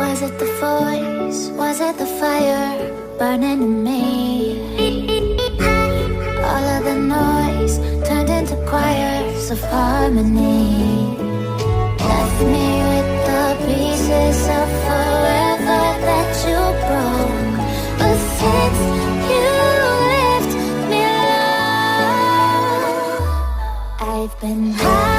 Was it the voice? Was it the fire burning in me? All of the noise turned into choirs of harmony. Left me with the pieces of forever that you broke. But since you left me alone, I've been high.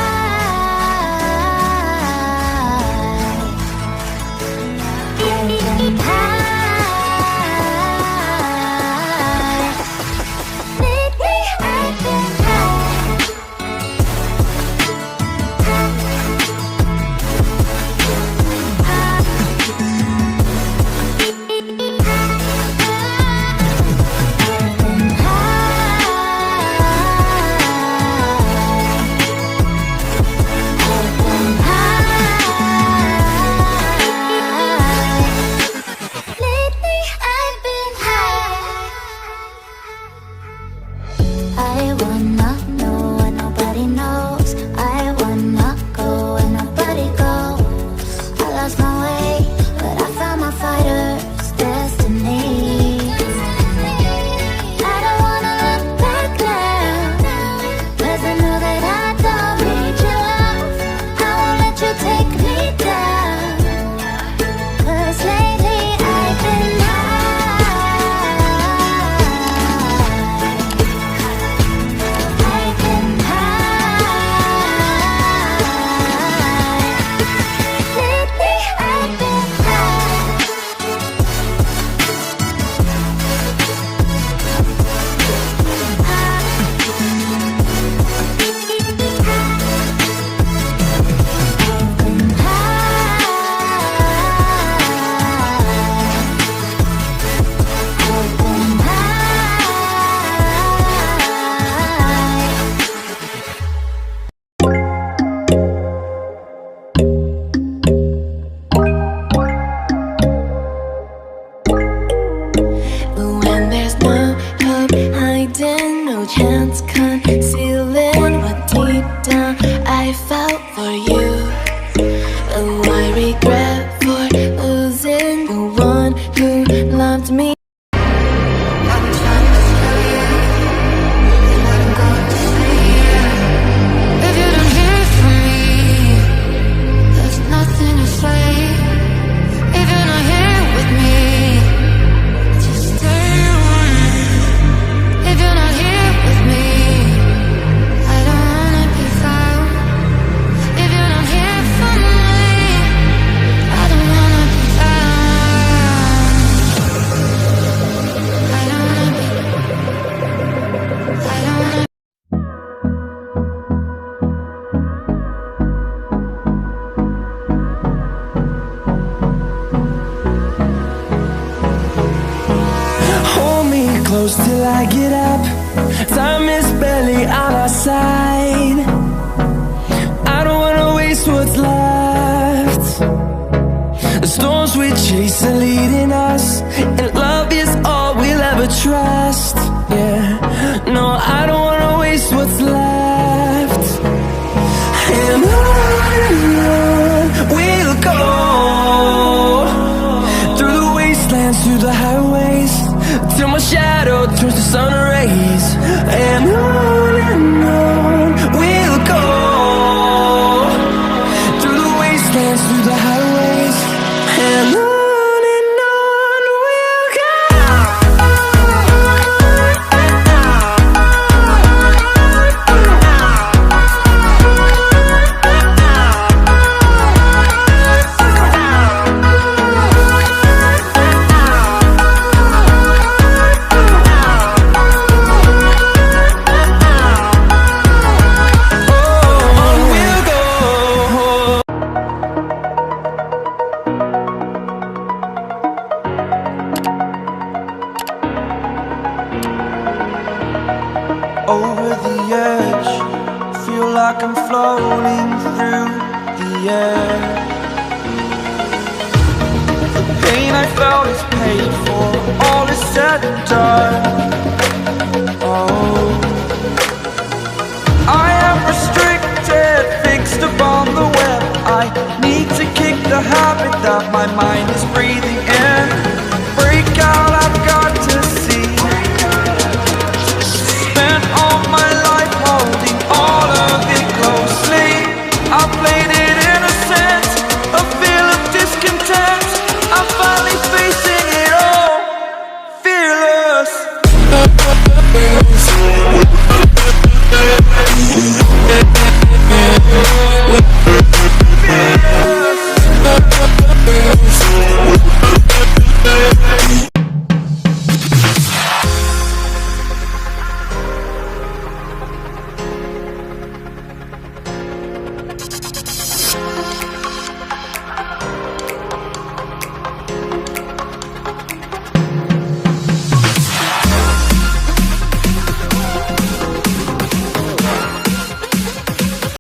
Till I get up, time is barely on our side. I don't wanna waste what's left. The storms we chase are leading us, and love is all we'll ever trust. Yeah, no, I don't wanna waste what's left. And on we'll go, through the wastelands, through the highways, till my shadow turns to sun rays. And on we'll go, through the wastelands, through the highways, and on we'll go. Over the edge, feel like I'm floating through the air. The pain I felt is paid for, all is said and done. Oh, I am restricted, fixed upon the web. I need to kick the habit up, my mind is breathing